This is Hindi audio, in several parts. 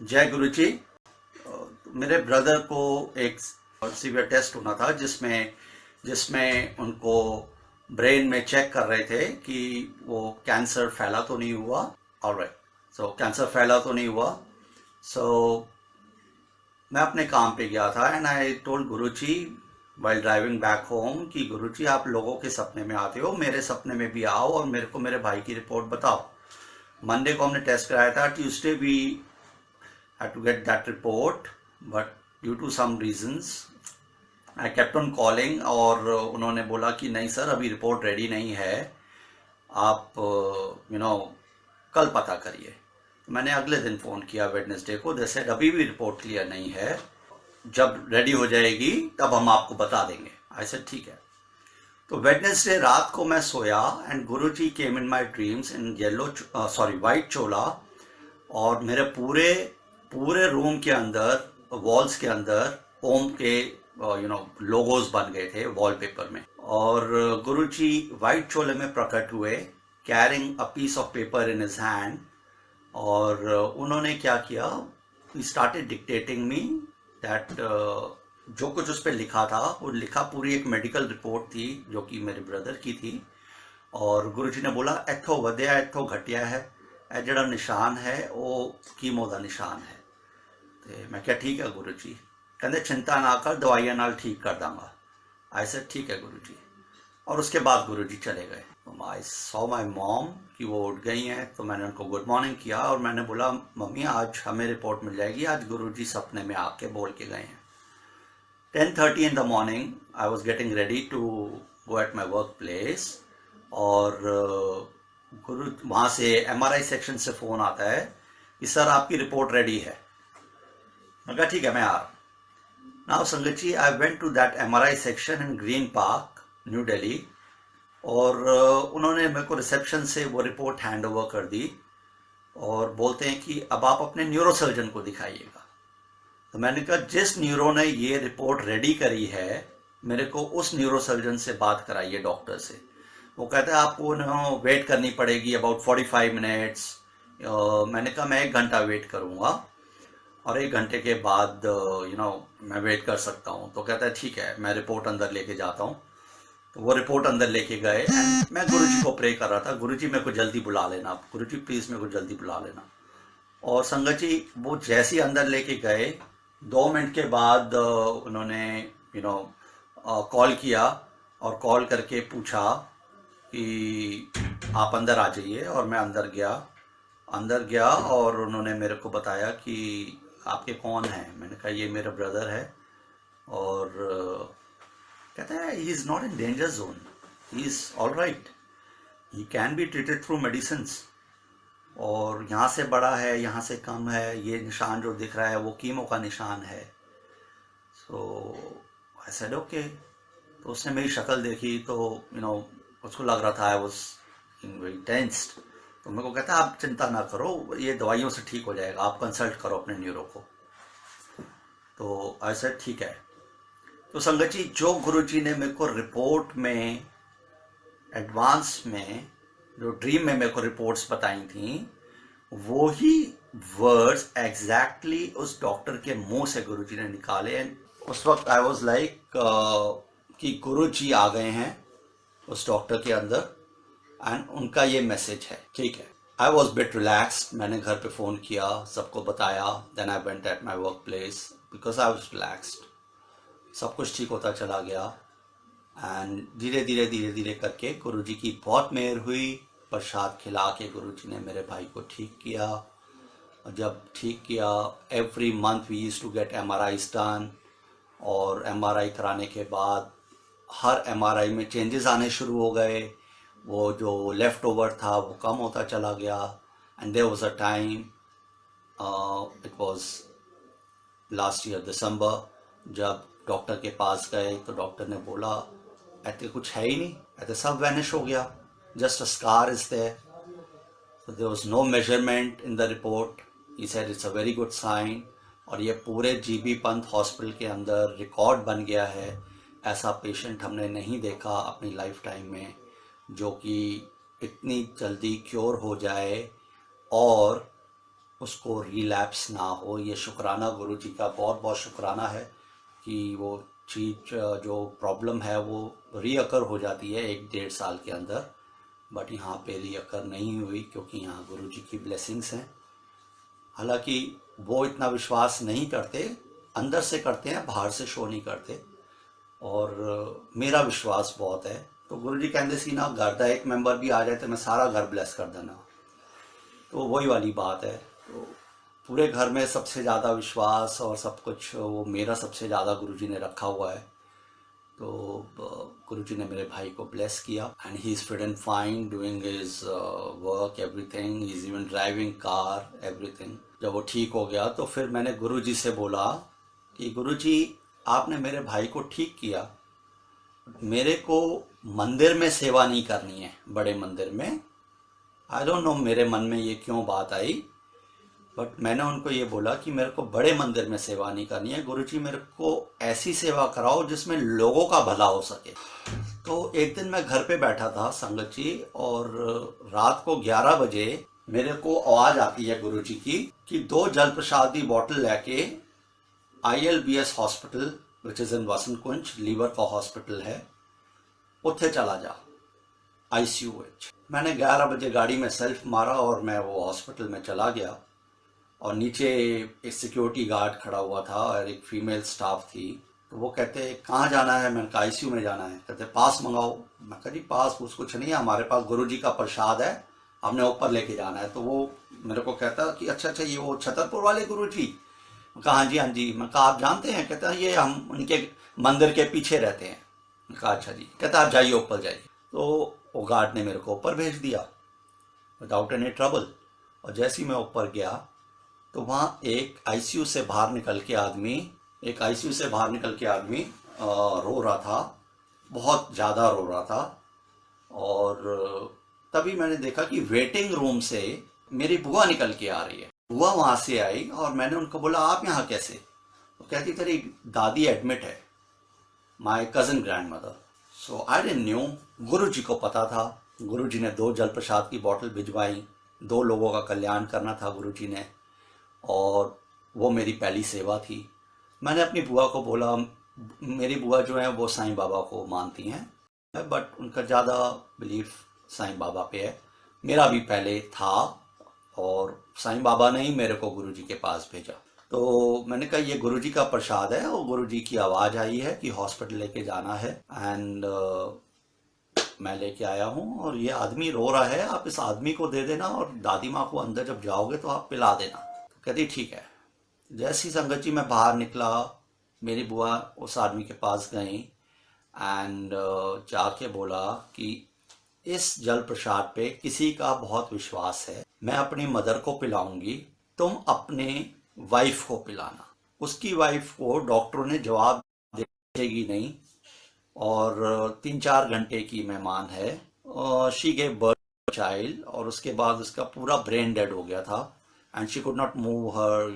जय गुरु जी। मेरे ब्रदर को एक सीवियर टेस्ट होना था जिसमें जिसमें उनको ब्रेन में चेक कर रहे थे कि वो कैंसर फैला तो नहीं हुआ। ऑलराइट, सो कैंसर फैला तो नहीं हुआ। सो मैं अपने काम पे गया था and I told Guru ji while driving back home कि गुरु जी आप लोगों के सपने में आते हो, मेरे सपने में भी आओ और मेरे को मेरे भाई की रिपोर्ट बताओ। मंडे को हमने टेस्ट कराया था, Tuesday we had to get that report, but due to some reasons I kept on calling और उन्होंने बोला कि नहीं सर अभी रिपोर्ट रेडी नहीं है, आप कल पता करिए। तो मैंने अगले दिन फ़ोन किया वेडनेसडे को, दे सेड अभी भी रिपोर्ट क्लियर नहीं है, जब रेडी हो जाएगी तब हम आपको बता देंगे। आई सेड ठीक है। तो वेडनेसडे रात को मैं सोया and Guruji came in my dreams in white chola, और मेरे पूरे रूम के अंदर, वॉल्स के अंदर ओम के लोगोज बन गए थे वॉलपेपर में। और गुरुजी वाइट चोले में प्रकट हुए, carrying a piece of paper in his hand. और उन्होंने क्या किया, he started dictating me that जो कुछ उस पर लिखा था वो लिखा पूरी एक मेडिकल रिपोर्ट थी जो कि मेरे ब्रदर की थी। और गुरुजी ने बोला इत्थों वधिया इत्थों घटिया है, ਇਹ ਜਿਹੜਾ निशान है वो कीमो का निशान है। तो मैं क्या ठीक है गुरु जी, कहते चिंता ना कर दवाइयां नाल ठीक कर दूंगा। आई सेड ठीक है गुरु जी। और उसके बाद गुरु जी चले गए। आई सॉ माई मॉम कि वो उठ गई हैं, तो मैंने उनको गुड मॉर्निंग किया और मैंने बोला मम्मी आज हमें रिपोर्ट मिल जाएगी, आज गुरु जी सपने में आके बोल के गए हैं। 10:30 in the morning I was getting ready to go at my work place, और गुरु वहाँ से MRI सेक्शन से फ़ोन आता है कि सर आपकी रिपोर्ट रेडी है। मैं कहा ठीक है मैं आ रहा हूँ। Now Sangat ji, I went to that MRI section in Green Park New Delhi, और उन्होंने मेरे को रिसेप्शन से वो रिपोर्ट हैंड ओवर कर दी और बोलते हैं कि अब आप अपने न्यूरोसर्जन को दिखाइएगा। तो मैंने कहा जिस न्यूरो ने ये रिपोर्ट रेडी करी है मेरे को उस न्यूरोसर्जन से बात कराइए, डॉक्टर से। वो कहता है आपको वेट करनी पड़ेगी अबाउट 45 मिनट्स। मैंने कहा मैं 1 घंटा वेट करूँगा और 1 घंटे के बाद मैं वेट कर सकता हूँ। तो कहता है ठीक है मैं रिपोर्ट अंदर लेके जाता हूँ। तो वो रिपोर्ट अंदर लेके गए एंड मैं गुरुजी को प्रे कर रहा था, गुरुजी मेरे को जल्दी बुला लेना, गुरुजी प्लीज़ मेरे को जल्दी बुला लेना। और संगत जी वो जैसे ही अंदर लेके गए 2 मिनट के बाद उन्होंने कॉल किया और कॉल करके पूछा कि आप अंदर आ जाइए। और मैं अंदर गया और उन्होंने मेरे को बताया कि आपके कौन हैं। मैंने कहा ये मेरा ब्रदर है। और कहता है he is not in danger zone, he is all right, he can be treated through medicines, और यहाँ से बड़ा है यहाँ से कम है, ये निशान जो दिख रहा है वो कीमो का निशान है। सो आई सेड ओके। तो उसने मेरी शक्ल देखी तो उसको लग रहा था आई वॉज वेरी टेंस्ड। तो मेरे को कहता है आप चिंता ना करो, ये दवाइयों से ठीक हो जाएगा, आप कंसल्ट करो अपने न्यूरो को। तो आई सेड ठीक है। तो संगत जी जो गुरुजी ने मेरे को रिपोर्ट में एडवांस में जो ड्रीम में मेरे को रिपोर्ट्स बताई थी वो ही वर्ड्स एग्जैक्टली उस डॉक्टर के मुंह से गुरुजी ने निकाले। उस वक्त आई वॉज लाइक कि गुरुजी आ गए हैं उस डॉक्टर के अंदर एंड उनका ये मैसेज है। ठीक है, आई वॉज बिट रिलैक्सड। मैंने घर पे फ़ोन किया, सबको बताया, then I went at my work place because I was relaxed. सब कुछ ठीक होता चला गया एंड धीरे धीरे करके गुरुजी की बहुत मेहर हुई। प्रसाद खिला के गुरुजी ने मेरे भाई को ठीक किया। जब ठीक किया every month we used to get MRIs done, और MRI कराने के बाद हर MRI में चेंजेस आने शुरू हो गए। वो जो लेफ़्ट ओवर था वो कम होता चला गया and there was a time, it was last year December, जब डॉक्टर के पास गए तो डॉक्टर ने बोला ऐसे कुछ है ही नहीं, ऐसे सब वैनिश हो गया, just a scar is there. So there was no measurement in the report. He said it's a very good sign। और ये पूरे GB पंत हॉस्पिटल के अंदर रिकॉर्ड बन गया है। ऐसा पेशेंट हमने नहीं देखा अपनी लाइफ टाइम में जो कि इतनी जल्दी क्योर हो जाए और उसको रिलैप्स ना हो। ये शुक्राना गुरु जी का बहुत बहुत शुक्राना है कि वो चीज जो प्रॉब्लम है वो रीअकर हो जाती है 1-1.5 साल के अंदर, बट यहाँ पे रीअकर नहीं हुई क्योंकि यहाँ गुरु जी की ब्लेसिंग्स हैं। हालांकि वो इतना विश्वास नहीं करते, अंदर से करते हैं, बाहर से शो नहीं करते, और मेरा विश्वास बहुत है। तो गुरु जी कहते सी ना घर का एक मैंबर भी आ जाए तो मैं सारा घर ब्लेस कर देना। तो वही वाली बात है। तो पूरे घर में सबसे ज़्यादा विश्वास और सब कुछ वो मेरा सबसे ज़्यादा गुरुजी ने रखा हुआ है। तो गुरुजी ने मेरे भाई को ब्लेस किया and he is fit and fine doing his work everything, he is even driving car everything. जब वो ठीक हो गया तो फिर मैंने गुरुजी से बोला कि गुरुजी आपने मेरे भाई को ठीक किया, मेरे को मंदिर में सेवा नहीं करनी है, बड़े मंदिर में। आई डोंट नो मेरे मन में ये क्यों बात आई, बट मैंने उनको ये बोला कि मेरे को बड़े मंदिर में सेवा नहीं करनी है गुरुजी, मेरे को ऐसी सेवा कराओ जिसमें लोगों का भला हो सके। तो एक दिन मैं घर पे बैठा था संगत जी, और रात को 11 बजे मेरे को आवाज आती है गुरुजी की कि 2 जल प्रसाद की बोतल लेके ILBS hospital which is in Vasant Kunj, liver का हॉस्पिटल है, उत्थे चला जा ICU विच। मैंने 11 बजे गाड़ी में सेल्फ मारा और मैं वो हॉस्पिटल में चला गया, और नीचे एक सिक्योरिटी गार्ड खड़ा हुआ था और एक फीमेल स्टाफ थी। तो वो कहते कहाँ जाना है, मैंने कहा ICU में जाना है। कहते पास मंगाओ। मैं कहा जी पास पूछ कुछ नहीं है, हमारे पास गुरुजी का प्रसाद है, हमने ऊपर लेके जाना है। तो वो मेरे को कहता कि अच्छा ये वो छतरपुर वाले गुरुजी? मैं कहा हाँ जी हाँ जी। मैं कहा आप जानते हैं? कहता ये हम उनके मंदिर के पीछे रहते हैं। मैं कहा अच्छा जी। कहता आप जाइए ऊपर जाइए। तो वो गार्ड ने मेरे को ऊपर भेज दिया विदाउट एनी ट्रबल। और जैसे ही मैं ऊपर गया तो वहाँ एक ICU से बाहर निकल के आदमी रो रहा था, बहुत ज़्यादा रो रहा था। और तभी मैंने देखा कि वेटिंग रूम से मेरी बुआ निकल के आ रही है। बुआ वहाँ से आई और मैंने उनको बोला आप यहाँ कैसे? तो कहती तेरी दादी एडमिट है, my cousin grand mother. So I didn't knew. गुरु जी को पता था। गुरु जी ने 2 जल प्रसाद की बोतल भिजवाई, 2 लोगों का कल्याण करना था गुरु जी ने, और वो मेरी पहली सेवा थी। मैंने अपनी बुआ को बोला, मेरी बुआ जो है वो साईं बाबा को मानती हैं, बट उनका ज़्यादा बिलीफ साईं बाबा पे है। मेरा भी पहले था, और साईं बाबा ने ही मेरे को गुरुजी के पास भेजा। तो मैंने कहा ये गुरुजी का प्रसाद है, और गुरुजी की आवाज़ आई है कि हॉस्पिटल लेके जाना है, एंड मैं लेके आया हूँ, और ये आदमी रो रहा है, आप इस आदमी को दे देना, और दादी माँ को अंदर जब जाओगे तो आप पिला देना। कहती ठीक है। जैसी संगत जी मैं बाहर निकला, मेरी बुआ उस आदमी के पास गई एंड जाके बोला कि इस जल प्रसाद पे किसी का बहुत विश्वास है, मैं अपनी मदर को पिलाऊंगी, तुम अपने वाइफ को पिलाना। उसकी वाइफ को डॉक्टरों ने जवाब देगी नहीं, और 3-4 घंटे की मेहमान है। शी गेव बर्थ चाइल्ड, और उसके बाद उसका पूरा ब्रेन डेड हो गया था, and she could not move her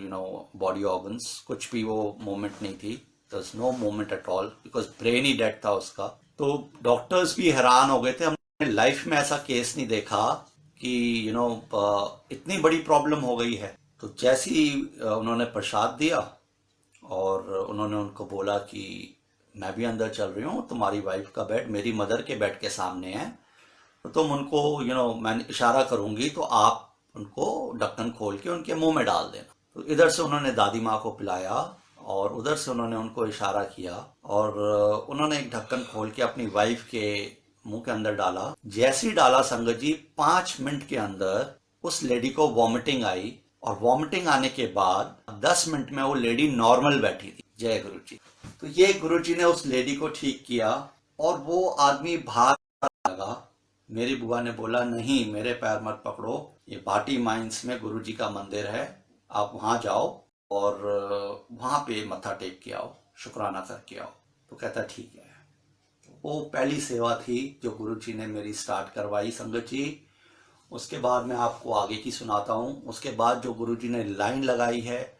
body organs. कुछ भी वो मूवमेंट नहीं थी, there was no movement at all, because brain ही डेड था उसका। तो डॉक्टर्स भी हैरान हो गए थे, हमने लाइफ में ऐसा केस नहीं देखा कि इतनी बड़ी प्रॉब्लम हो गई है। तो जैसे ही उन्होंने प्रसाद दिया, और उन्होंने उनको बोला कि मैं भी अंदर चल रही हूँ, तुम्हारी वाइफ का बेड मेरी मदर के बेड के सामने है, तो तुम उनको मैं इशारा करूंगी तो आप उनको ढक्कन खोल के उनके मुंह में डाल देना। तो इधर से उन्होंने दादी माँ को पिलाया, और उधर से उन्होंने उनको इशारा किया, और उन्होंने एक ढक्कन खोल के अपनी वाइफ के मुंह के अंदर डाला। जैसे ही डाला संगत जी, 5 मिनट के अंदर उस लेडी को वॉमिटिंग आई, और वॉमिटिंग आने के बाद 10 मिनट में वो लेडी नॉर्मल बैठी थी। जय गुरु जी। तो ये गुरु जी ने उस लेडी को ठीक किया, और वो आदमी बाहर लगा। मेरी बुआ ने बोला नहीं, मेरे पैर मत पकड़ो, ये भाटी माइंस में गुरु जी का मंदिर है, आप वहां जाओ और वहां पे मत्था टेक के आओ, शुक्राना करके आओ। तो कहता ठीक है। वो पहली सेवा थी जो गुरु जी ने मेरी स्टार्ट करवाई संगत जी। उसके बाद मैं आपको आगे की सुनाता हूँ। उसके बाद जो गुरु जी ने लाइन लगाई है,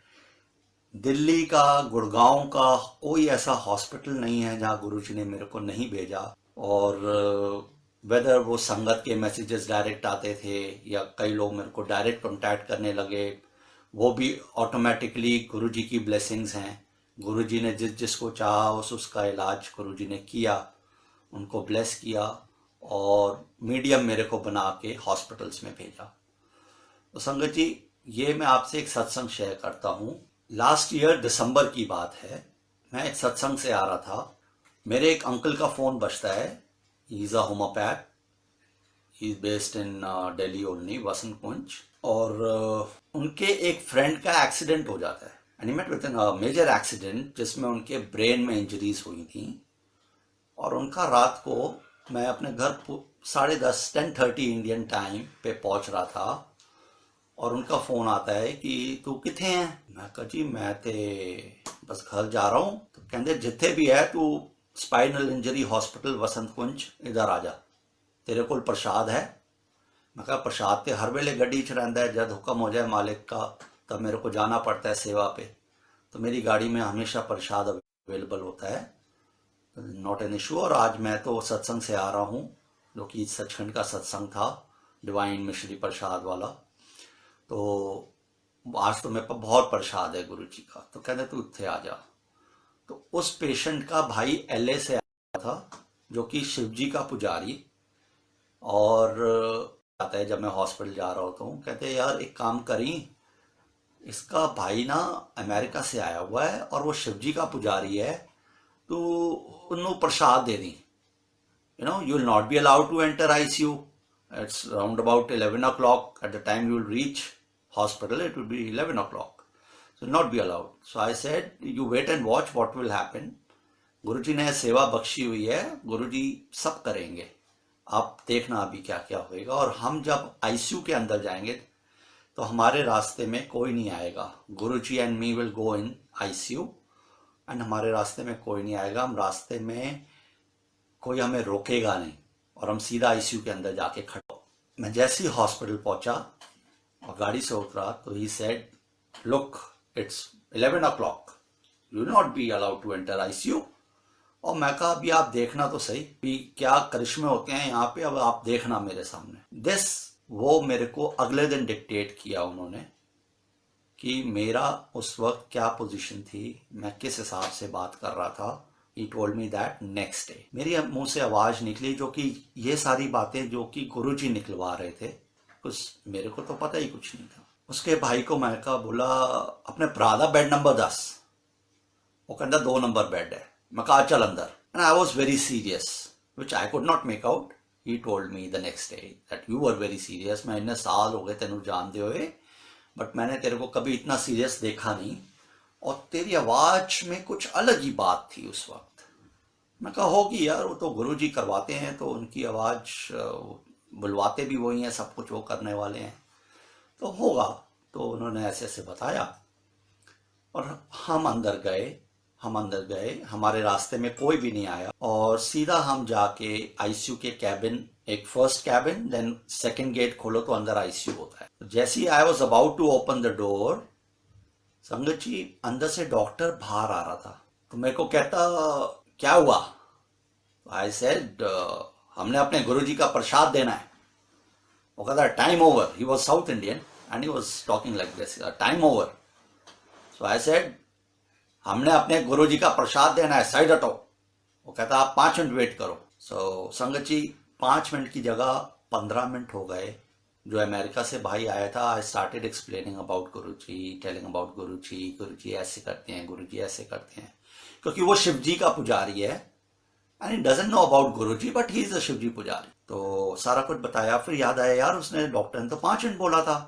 दिल्ली का, गुड़गांव का कोई ऐसा हॉस्पिटल नहीं है जहाँ गुरु जी ने मेरे को नहीं भेजा। और वेदर वो संगत के मैसेजेस डायरेक्ट आते थे, या कई लोग मेरे को डायरेक्ट कांटेक्ट करने लगे, वो भी ऑटोमेटिकली गुरुजी की ब्लेसिंग्स हैं। गुरुजी ने जिसको चाहा उसका इलाज गुरुजी ने किया, उनको ब्लेस किया और मीडियम मेरे को बना के हॉस्पिटल्स में भेजा। तो संगत जी, ये मैं आपसे एक सत्संग शेयर करता हूँ। लास्ट ईयर दिसंबर की बात है, मैं एक सत्संग से आ रहा था, मेरे एक अंकल का फ़ोन बजता है। He is a homeopath, he is based in Delhi only, Vasant Kunj. और उनके एक फ्रेंड का एक्सीडेंट हो जाता है, एंड विद मेजर एक्सीडेंट जिसमें उनके ब्रेन में इंजरीज हुई थी। और उनका रात को मैं अपने घर 10:30 10:30 इंडियन टाइम पे पहुंच रहा था और उनका फ़ोन आता है कि तू किथे हैं। मैं कहा जी मैं ते बस घर जा रहा हूँ। तो कहते जिथे भी है तू स्पाइनल इंजरी हॉस्पिटल वसंत कुंज इधर आ जा, तेरे को प्रसाद है। मैं कहा प्रसाद तो हर वेले गड्डी च रहिंदा है, जब हुक्म हो जाए मालिक का तब मेरे को जाना पड़ता है सेवा पे, तो मेरी गाड़ी में हमेशा प्रसाद अवेलेबल होता है, नॉट एन इशू। और आज मैं तो सत्संग से आ रहा हूँ जो कि सचखंड का सत्संग था, डिवाइन मिश्री प्रसाद वाला। तो आज तो मेरे पास बहुत प्रसाद है गुरु जी का। तो कहते तू इत्थे आ जा। तो उस पेशेंट का भाई LA से आया था जो कि शिव जी का पुजारी, और आता है जब मैं हॉस्पिटल जा रहा होता हूँ, कहते यार एक काम करी, इसका भाई ना अमेरिका से आया हुआ है और वो शिव जी का पुजारी है, तो उन्होंने प्रसाद दे दी। You will not be allowed to enter ICU. It's around about 11 o'clock. At the time you will reach hospital, it will be 11 o'clock. So not be allowed. So I said, you wait and watch what will happen. गुरुजी ने सेवा बख्शी हुई है, गुरुजी सब करेंगे, आप देखना अभी क्या क्या होएगा। और हम जब ICU के अंदर जाएंगे तो हमारे रास्ते में कोई नहीं आएगा। Guruji and me will go in ICU and हमारे रास्ते में कोई नहीं आएगा, हम रास्ते में कोई हमें रोकेगा नहीं और हम सीधा ICU के अंदर जाके खड़े। मैं जैसे ही हॉस्पिटल पहुंचा और गाड़ी से उतरा तो he said look it's 11 o'clock, you not be allowed to enter ICU। और मैं कहा अभी आप देखना तो सही भी क्या करिश्मे होते हैं यहाँ पे, अब आप देखना मेरे सामने। दिस वो मेरे को अगले दिन डिक्टेट किया उन्होंने कि मेरा उस वक्त क्या पोजीशन थी, मैं किस हिसाब से बात कर रहा था। He told me that next day। मेरी मुंह से आवाज निकली जो कि ये सारी बातें जो कि गुरुजी निकलवा रहे थे, कुछ मेरे को तो पता ही कुछ नहीं था। उसके भाई को मैं कहा, बोला अपने भरा बेड नंबर 10। वो कहता 2 नंबर बेड है। मैं कहा चल अंदर। And I was very serious which I could not make out. He told me the next day that you were very serious. मैं इतने साल हो गए तेनू जानते हुए, बट मैंने तेरे को कभी इतना सीरियस देखा नहीं और तेरी आवाज में कुछ अलग ही बात थी उस वक्त। मैं कहा होगी यार, वो तो गुरुजी करवाते हैं तो उनकी आवाज बुलवाते भी वही हैं, सब कुछ वो करने वाले हैं तो होगा। तो उन्होंने ऐसे ऐसे बताया और हम अंदर गए। हमारे रास्ते में कोई भी नहीं आया और सीधा हम जाके ICU के कैबिन, एक first cabin, then second gate खोलो तो अंदर ICU होता है। जैसे ही I was about to open the door, Sangat ji अंदर से डॉक्टर बाहर आ रहा था। तो मेरे को कहता क्या हुआ। आई सेड हमने अपने गुरुजी का प्रसाद देना है। वो कहता time over. He was south Indian and he was talking like this, time over. So I said हमने अपने गुरुजी का प्रसाद देना है, साइड हटो। वो कहता आप 5 मिनट वेट करो। सो संगत जी 5 मिनट की जगह 15 मिनट हो गए। जो अमेरिका से भाई आया था, I started explaining about Guruji, telling about Guruji ऐसे करते हैं, गुरुजी ऐसे करते हैं, क्योंकि वो शिव जी का पुजारी है and he doesn't know about Guruji but he is a Shiv ji pujari. तो सारा कुछ बताया। फिर याद आया यार उसने डॉक्टर ने तो 5 मिनट बोला था,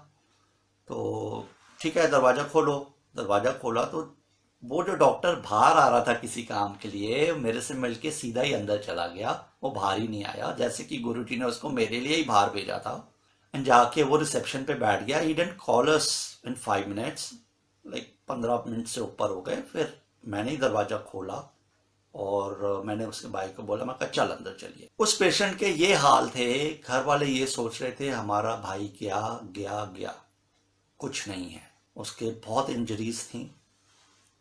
तो ठीक है दरवाजा खोलो। दरवाजा खोला तो वो जो डॉक्टर बाहर आ रहा था किसी काम के लिए, मेरे से मिलके सीधा ही अंदर चला गया। वो बाहर ही नहीं आया, जैसे कि गुरुजी ने उसको मेरे लिए ही बाहर भेजा था। एंड जाके वो रिसेप्शन पे बैठ गया। He didn't call us in 5 minutes, like 15 minute से ऊपर हो गए। फिर मैंने ही दरवाजा खोला और मैंने उसके भाई को बोला, मैं कहा चल अंदर चलिए। उस पेशेंट के ये हाल थे, घर वाले ये सोच रहे थे हमारा भाई क्या गया, कुछ नहीं है। उसके बहुत इंजरीज थी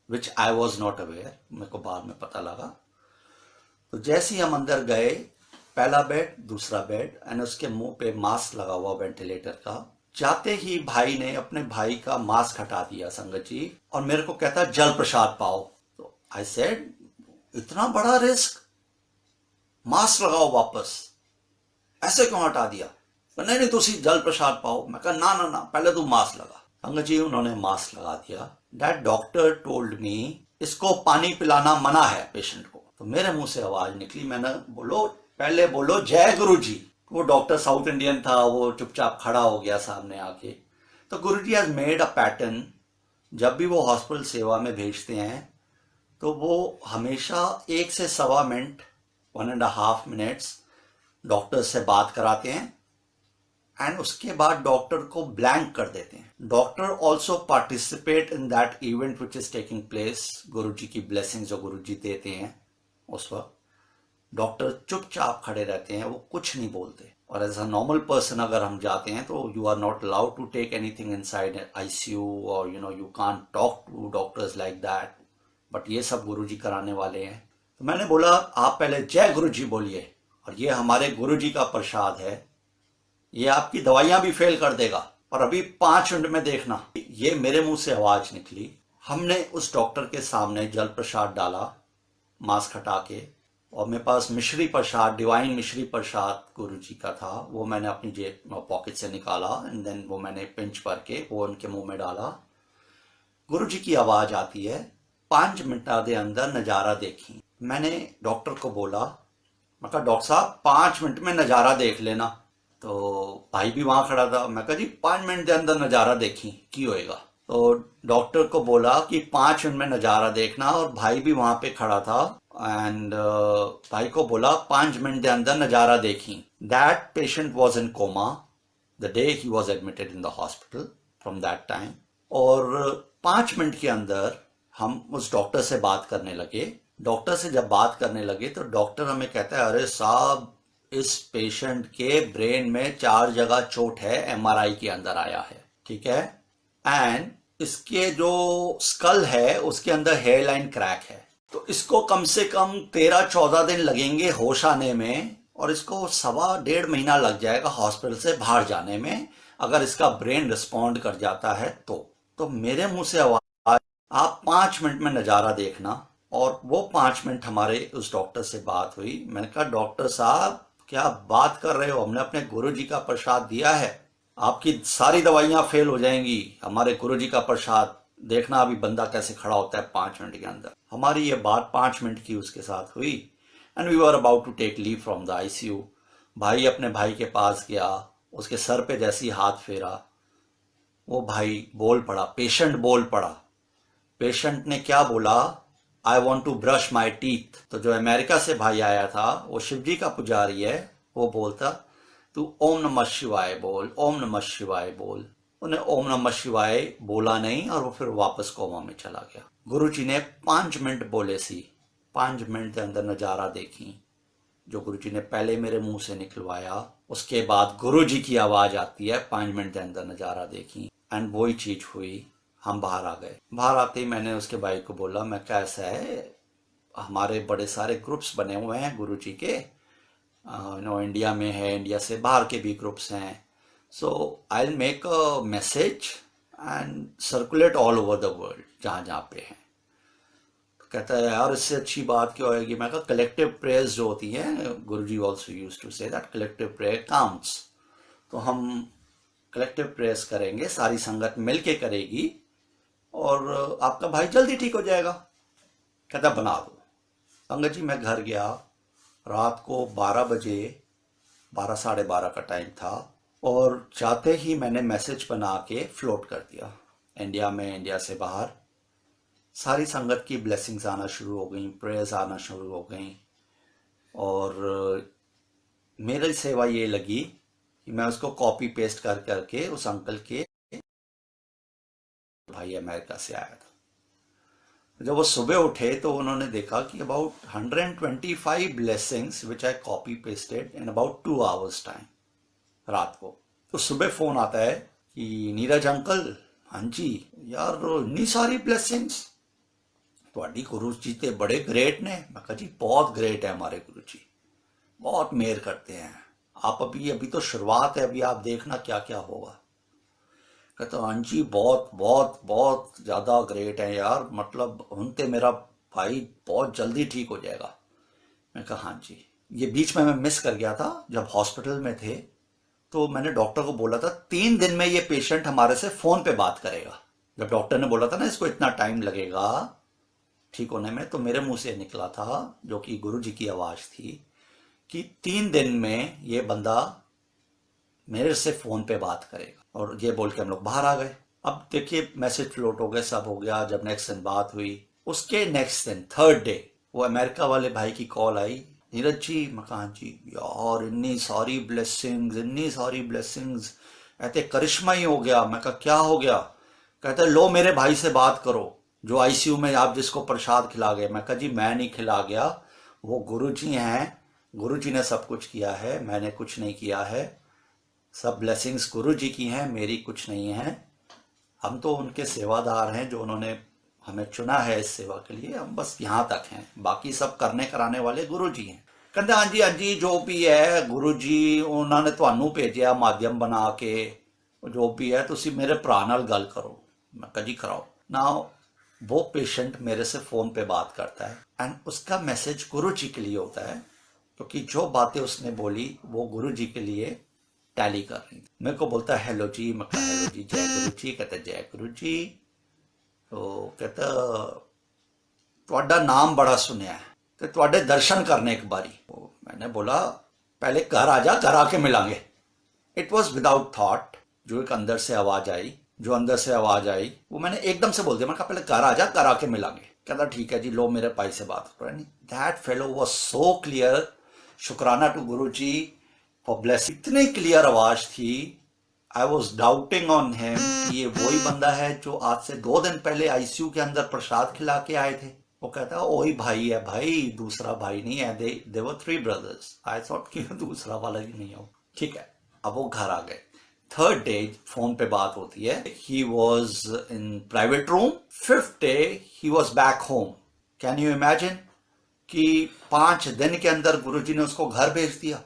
विच आई वॉज नॉट अवेयर, मेरे को बाद में पता लगा। तो जैसे ही हम अंदर गए, पहला बेड, दूसरा बेड एंड उसके मुंह पे मास्क लगा हुआ वेंटिलेटर का, जाते ही भाई ने अपने भाई का मास्क हटा दिया संगत जी, और मेरे को कहता जल प्रसाद पाओ। तो आई सेड इतना बड़ा रिस्क, मास्क लगाओ वापस, ऐसे क्यों हटा दिया? नहीं नहीं तुसी जल प्रसाद पाओ। मैं कहा ना ना ना, पहले तू मास्क लगा। संगत जी उन्होंने मास्क लगा दिया। दैट डॉक्टर टोल्ड मी इसको पानी पिलाना मना है पेशेंट को। तो मेरे मुंह से आवाज निकली, मैंने बोलो पहले बोलो जय गुरु जी। वो डॉक्टर साउथ इंडियन था, वो चुपचाप खड़ा हो गया सामने आके। तो गुरु जी हैज मेड अ पैटर्न, जब भी वो हॉस्पिटल सेवा में भेजते हैं तो वो हमेशा 1 से सवा मिनट 1.5 मिनट्स डॉक्टर से बात कराते हैं एंड उसके बाद डॉक्टर को ब्लैंक कर देते हैं। Doctor also participate in that event which is taking place. गुरु जी की ब्लेसिंग जो गुरु जी देते हैं उस वक्त डॉक्टर चुपचाप खड़े रहते हैं, वो कुछ नहीं बोलते। और एज अ नॉर्मल पर्सन अगर हम जाते हैं तो you are not allowed to take anything inside ICU, और you can't talk to doctors like that. But ये सब गुरुजी कराने वाले हैं। तो मैंने बोला आप पहले जय गुरुजी बोलिए, और ये हमारे गुरुजी का प्रसाद है, ये आपकी दवाइयां भी फेल कर देगा, और अभी 5 मिनट में देखना। ये मेरे मुंह से आवाज निकली। हमने उस डॉक्टर के सामने जल प्रसाद डाला मास्क हटा के, और मेरे पास मिश्री प्रसाद, डिवाइन मिश्री प्रसाद गुरु जी का था, वो मैंने अपनी जेब पॉकेट से निकाला एंड देन वो मैंने पिंच भर के वो उनके मुंह में डाला। गुरु जी की आवाज आती है 5 मिनट के अंदर नज़ारा देखी। मैंने डॉक्टर को बोला, मैं कहा डॉक्टर साहब 5 मिनट में नज़ारा देख लेना। तो भाई भी वहां खड़ा था। मैं कहा जी 5 मिनट के अंदर नज़ारा देखी की होएगा। तो डॉक्टर को बोला कि 5 मिनट में नज़ारा देखना, और भाई भी वहां पे खड़ा था एंड भाई को बोला 5 मिनट के अंदर नज़ारा देखी। That patient was in coma the day he was admitted in the hospital from that time. और 5 मिनट के अंदर हम उस डॉक्टर से बात करने लगे। डॉक्टर से जब बात करने लगे तो डॉक्टर हमें कहता है अरे साहब इस पेशेंट के ब्रेन में 4 जगह चोट है, एमआरआई के अंदर आया है, ठीक है, एंड इसके जो स्कल है उसके अंदर हेयर लाइन क्रैक है। तो इसको कम से कम 13-14 दिन लगेंगे होश आने में, और इसको 1.25 महीना लग जाएगा हॉस्पिटल से बाहर जाने में, अगर इसका ब्रेन रिस्पॉन्ड कर जाता है तो मेरे मुंह से आवाज आप 5 मिनट में नज़ारा देखना। और वो 5 मिनट हमारे उस डॉक्टर से बात हुई। मैंने कहा डॉक्टर साहब क्या बात कर रहे हो, हमने अपने गुरु जी का प्रसाद दिया है, आपकी सारी दवाइयां फेल हो जाएंगी, हमारे गुरु जी का प्रसाद देखना अभी बंदा कैसे खड़ा होता है 5 मिनट के अंदर। हमारी ये बात 5 मिनट की उसके साथ हुई and we were about to take leave from the ICU. भाई अपने भाई के पास गया, उसके सर पे जैसी हाथ फेरा, वो भाई बोल पड़ा, पेशेंट बोल पड़ा। पेशेंट ने क्या बोला, I want to brush my teeth. तो जो अमेरिका से भाई आया था वो शिवजी का पुजारी है, वो बोलता तू ओम नमः शिवाय बोल, ओम नमः शिवाय बोल। उन्हें ओम नमः शिवाय बोला नहीं और वो फिर वापस कोमा में चला गया। गुरुजी ने 5 मिनट बोले सी, 5 मिनट के अंदर नज़ारा देखी, जो गुरुजी ने पहले मेरे मुंह से निकलवाया। उसके बाद गुरुजी की आवाज आती है 5 मिनट के अंदर नज़ारा देखी, एंड वही चीज हुई। हम बाहर आ गए। बाहर आते ही मैंने उसके भाई को बोला, मैं कैसा है, हमारे बड़े सारे ग्रुप्स बने हुए हैं गुरुजी के, इंडिया में है, इंडिया से बाहर के भी ग्रुप्स हैं, so I will make a message and circulate all over the world जहाँ जहाँ पे हैं। तो कहता है यार इससे अच्छी बात क्या होगी। मैं कहा कलेक्टिव प्रेयर्स जो होती हैं, Guruji also used to say that collective prayer counts. तो हम कलेक्टिव प्रेयर्स करेंगे, सारी संगत मिलके करेगी और आपका भाई जल्दी ठीक हो जाएगा। कहता बना दो। संगत जी मैं घर गया, रात को 12 बजे, 12 साढ़े 12 का टाइम था, और जाते ही मैंने मैसेज बना के फ्लोट कर दिया इंडिया में, इंडिया से बाहर। सारी संगत की ब्लेसिंग्स आना शुरू हो गई, प्रेयर्स आना शुरू हो गई, और मेरी सेवा ये लगी कि मैं उसको कॉपी पेस्ट कर करके उस अंकल के भाई अमेरिका से आया था। जब वो सुबह उठे तो उन्होंने देखा कि about 125 blessings which I copy pasted in about 2 hours time रात को। तो सुबह फोन आता है कि नीरज अंकल, हाँ जी यार इतनी सारी ब्लेसिंग्स, ਤੁਹਾਡੀ गुरु जी ते बड़े ग्रेट ने। मैं कहा जी बहुत ग्रेट है हमारे गुरु जी, बहुत मेहर करते हैं। आप अभी तो शुरुआत है, अभी आप देखना क्या क्या होगा। कहता हाँ जी बहुत बहुत बहुत ज़्यादा ग्रेट है यार, मतलब उनते मेरा भाई बहुत जल्दी ठीक हो जाएगा। मैं कहा हाँ जी। ये बीच में मैं मिस कर गया था, जब हॉस्पिटल में थे तो मैंने डॉक्टर को बोला था 3 दिन में ये पेशेंट हमारे से फोन पे बात करेगा। जब डॉक्टर ने बोला था ना इसको इतना टाइम लगेगा ठीक होने में, तो मेरे मुंह से निकला था, जो कि गुरु जी की आवाज थी, कि 3 दिन में ये बंदा मेरे से फोन पे बात करेगा। और ये बोल के हम लोग बाहर आ गए। अब देखिए मैसेज फ्लोट हो गए, सब हो गया। जब नेक्स्ट दिन बात हुई, उसके नेक्स्ट दिन थर्ड डे वो अमेरिका वाले भाई की कॉल आई, नीरज जी। मैं कहा जी यार इतनी सारी ब्लेसिंग्स, इतनी सारी ब्लेसिंग्स, कहते करिश्मा ही हो गया। मैं कहा क्या हो गया? कहते लो मेरे भाई से बात करो, जो आईसीयू में आप जिसको प्रसाद खिला गए। मैं कहा जी मैं नहीं खिला गया, वो गुरुजी हैं, गुरुजी ने सब कुछ किया है, मैंने कुछ नहीं किया है। सब ब्लेसिंग्स गुरुजी की हैं, मेरी कुछ नहीं है। हम तो उनके सेवादार हैं, जो उन्होंने हमें चुना है इस सेवा के लिए, हम बस यहाँ तक हैं, बाकी सब करने कराने वाले गुरुजी हैं। कहते हाँ जी जो भी है गुरुजी उन्होंने ਤੁਹਾਨੂੰ ਭੇਜਿਆ माध्यम बना के, जो भी है तुसी मेरे भरा नाल गल करो। मैं कहा जी कराओ ना। वो पेशेंट मेरे से फोन पे बात करता है एंड उसका मैसेज गुरु जी के लिए होता है, क्योंकि जो बातें उसने बोली वो गुरु जी के लिए टैली कर रही थी। मेरे को बोलता है हेलो जी। मैं कहा हेलो जी, जय गुरु जी। कहता जय गुरु जी। तो कहता ਤੁਹਾਡਾ नाम बड़ा सुनया है, तो ਤੁਹਾਡੇ दर्शन करने एक बारी। मैंने बोला पहले घर आ जा, घर आके मिलांगे। इट वॉज विदाउट थॉट, जो एक अंदर से आवाज आई, जो अंदर से आवाज आई वो मैंने एकदम से बोल दिया। मैं कहा पहले घर आ जा, घर आके मिलांगे। कहता ठीक है जी, लो मेरे भाई से बात करो। That fellow was so clear. शुक्राना to Guru ji for blessing. इतनी क्लियर आवाज थी, I was doubting on him कि ये वही बंदा है जो आज से 2 दिन पहले आईसीयू के अंदर प्रसाद खिला के आए थे। वो कहता है वही भाई है भाई, दूसरा भाई नहीं है। दे वर 3 ब्रदर्स। आई थॉट कि दूसरा वाला ही नहीं हो। ठीक है, अब वो घर आ गए। थर्ड डे फोन पे बात होती है, ही was in private room. 5th day he was back home. Can you imagine कि 5 दिन के अंदर गुरुजी ने उसको घर भेज दिया,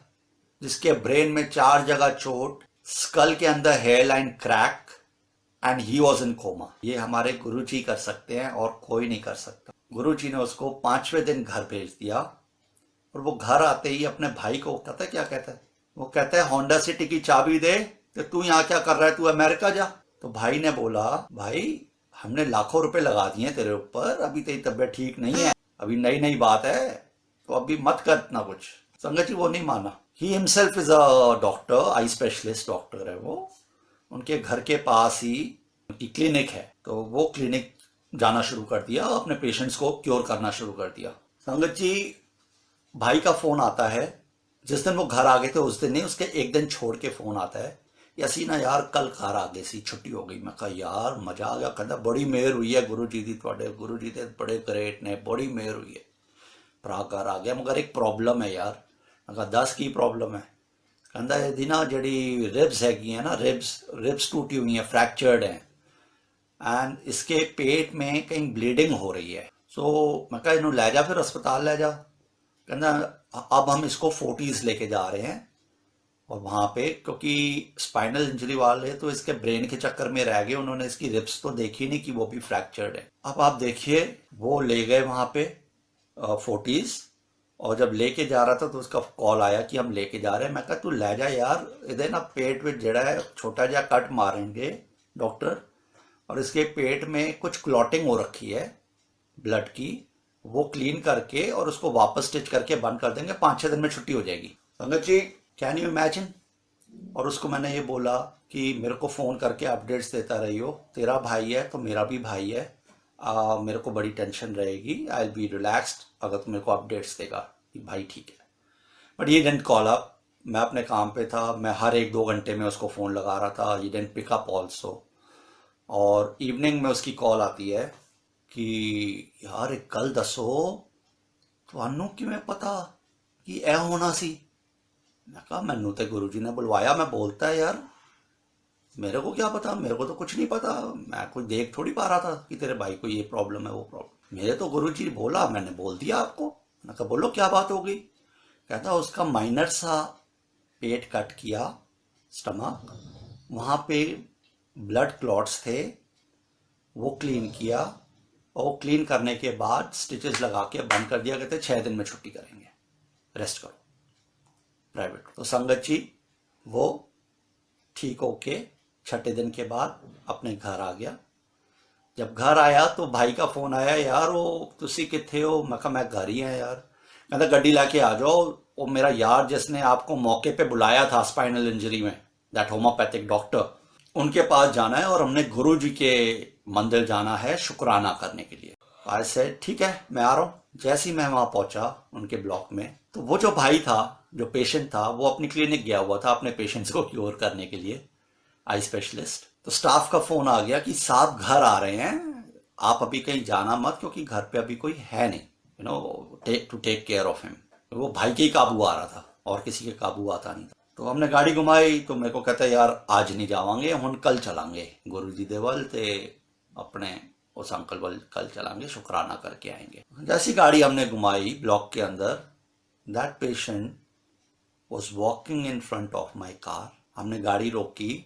जिसके ब्रेन में 4 जगह चोट, स्कल के अंदर hairline crack and he was in coma. ये हमारे गुरुजी कर सकते हैं और कोई नहीं कर सकता। गुरुजी ने उसको 5वें दिन घर भेज दिया। और वो घर आते ही अपने भाई को कहता है, क्या कहता है? वो कहता है होंडा सिटी की चाबी दे, तो तू यहाँ क्या कर रहा है, तू अमेरिका जा। तो भाई ने बोला भाई हमने लाखों रुपए लगा दिए तेरे ऊपर, अभी तेरी तबीयत ठीक नहीं है, अभी नई नई बात है, तो अभी मत कर इतना कुछ। संगत जी वो नहीं माना। He himself is a doctor, eye specialist doctor है वो। उनके घर के पास ही उनकी क्लिनिक है, तो वो क्लिनिक जाना शुरू कर दिया, अपने पेशेंट्स को क्योर करना शुरू कर दिया। संगत जी भाई का फोन आता है, जिस दिन वो घर आ गए थे उस दिन नहीं, उसके एक दिन छोड़ के फोन आता है, यासीना यार कल घर आ गए सी, छुट्टी हो गई। मैं कहा यार मजा आ गया। कहता बड़ी मेहर हुई है गुरु जी दी, तुहाडे गुरु जी थे बड़े ग्रेट ने, बड़ी मेहर हुई है, भरा घर आ गया, मगर एक प्रॉब्लम है यार। मैं कहा 10 की प्रॉब्लम है? कहता यदि ना जड़ी रिब्स हैगी है ना, रिब्स टूटी हुई हैं, फ्रैक्चर्ड हैं, एंड इसके पेट में कहीं ब्लीडिंग हो रही है। सो मैं कहा इन्हों ले जा, फिर अस्पताल ले जा। कहना अब हम इसको 40s लेके जा रहे हैं, और वहाँ पे क्योंकि स्पाइनल इंजरी वाले तो इसके ब्रेन के चक्कर में रह गए, उन्होंने इसकी रिब्स तो देखी नहीं कि वो भी फ्रैक्चर्ड है। अब आप देखिए वो ले गए वहाँ पे 40s, और जब लेके जा रहा था तो उसका कॉल आया कि हम लेके जा रहे हैं। मैं कहा तू ले जा यार, इधर ना पेट में जड़ा है, छोटा जा कट मारेंगे डॉक्टर, और इसके पेट में कुछ क्लॉटिंग हो रखी है ब्लड की, वो क्लीन करके और उसको वापस स्टिच करके बंद कर देंगे, 5-6 दिन में छुट्टी हो जाएगी। संगत जी कैन यू इमेजिन। और उसको मैंने ये बोला कि मेरे को फ़ोन करके अपडेट्स देता रही हो, तेरा भाई है तो मेरा भी भाई है, मेरे को बड़ी टेंशन रहेगी, आई विल बी रिलैक्स्ड अगर तू मेरे को अपडेट्स देगा कि भाई ठीक है। बट ये डिडंट कॉल अप। मैं अपने काम पे था, मैं हर 1-2 घंटे में उसको फ़ोन लगा रहा था, ये डिडंट पिक अप ऑल्सो। और इवनिंग में उसकी कॉल आती है कि यार एक गल दसो, ਤੁਹਾਨੂੰ ਕਿਵੇਂ पता कि ए होना सी। मैं कहा मैनू तो गुरु जी ने बुलवाया, मैं बोलता है यार मेरे को क्या पता, मेरे को तो कुछ नहीं पता, मैं कोई देख थोड़ी पा रहा था कि तेरे भाई को ये प्रॉब्लम है वो प्रॉब्लम। मेरे तो गुरु जी बोला, मैंने बोल दिया आपको। मैं कहा बोलो क्या बात हो गई। कहता उसका माइनर सा पेट कट किया, स्टमक, वहाँ पे ब्लड क्लॉट्स थे, वो क्लीन किया, और वो क्लीन करने के बाद स्टिचेस लगा के बंद कर दिया, कहते 6 दिन में छुट्टी करेंगे, रेस्ट करो प्राइवेट। तो संगत जी वो ठीक होके 6ठे दिन के बाद अपने घर आ गया। जब घर आया तो भाई का फोन आया, यार वो तुसी किथे हो? मैं कहा मैं घर ही है यार। कहता गड्डी लाके आ जाओ, वो मेरा यार जिसने आपको मौके पे बुलाया था स्पाइनल इंजरी में, दैट होम्योपैथिक डॉक्टर, उनके पास जाना है और हमने गुरु जी के मंदिर जाना है शुक्राना करने के लिए। आई सेड ठीक है मैं आ रहा हूँ। जैसे ही मैं वहां पहुंचा उनके ब्लॉक में, तो वो जो भाई था, जो पेशेंट था, वो अपनी क्लिनिक गया हुआ था अपने पेशेंट्स को क्योर करने के लिए, आई स्पेशलिस्ट। तो स्टाफ का फोन आ गया कि साहब घर आ रहे हैं, आप अभी कहीं जाना मत, क्योंकि घर पे अभी कोई है नहीं, to take care of him. वो भाई के ही काबू आ रहा था और किसी के काबू आता नहीं था। तो हमने गाड़ी घुमाई, तो मेरे को कहता है यार आज नहीं जावांगे, हम कल चलांगे गुरु जी दे वल ते अपने उस अंकल वल कल चलांगे, शुक्राना करके आएंगे। जैसी गाड़ी हमने घुमाई ब्लॉक के अंदर, that patient was walking in front of my car. हमने गाड़ी रोकी,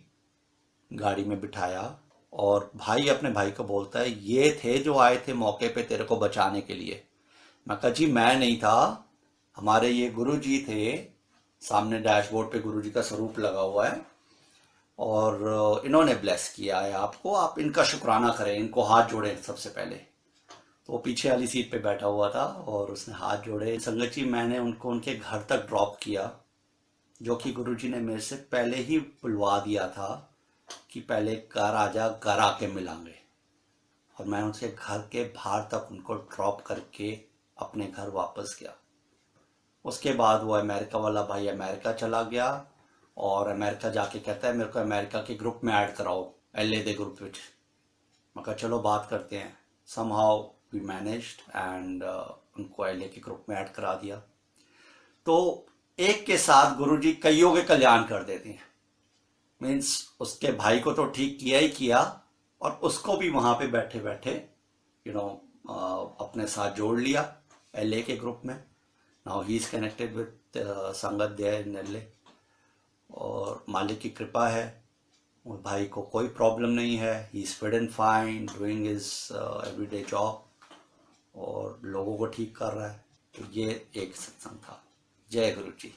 गाड़ी में बिठाया, और भाई अपने भाई को बोलता है ये थे जो आए थे मौके पे तेरे को बचाने के लिए। मैं कहा जी मैं नहीं था, हमारे ये गुरु जी थे, सामने डैशबोर्ड पे गुरु जी का स्वरूप लगा हुआ है, और इन्होंने ब्लेस किया है आपको, आप इनका शुक्राना करें, इनको हाथ जोड़ें सबसे पहले। तो वो पीछे वाली सीट पे बैठा हुआ था और उसने हाथ जोड़े। संगत जी मैंने उनको उनके घर तक ड्रॉप किया, जो कि गुरुजी ने मेरे से पहले ही बुलवा दिया था कि पहले घर आ जा, घर आके मिलांगे। और मैं उनसे घर के बाहर तक उनको ड्रॉप करके अपने घर वापस गया। उसके बाद वो अमेरिका वाला भाई अमेरिका चला गया, और अमेरिका जाके कहता है मेरे को अमेरिका के ग्रुप में ऐड कराओ, LA दे ग्रुप विच। मैं कहा चलो बात करते हैं। समहाउ वी मैनेज्ड एंड उनको LA के ग्रुप में ऐड करा दिया। तो एक के साथ गुरुजी कईयों के कल्याण कर देते हैं। मीन्स उसके भाई को तो ठीक किया ही किया, और उसको भी वहां पे बैठे बैठे अपने साथ जोड़ लिया LA के ग्रुप में। Now he is connected with संगत देयर इन LA, और मालिक की कृपा है, उस भाई को कोई प्रॉब्लम नहीं है, he is fit and fine, doing his everyday job, और लोगों को ठीक कर रहा है। तो ये एक सत्संग था। जय गुरु जी।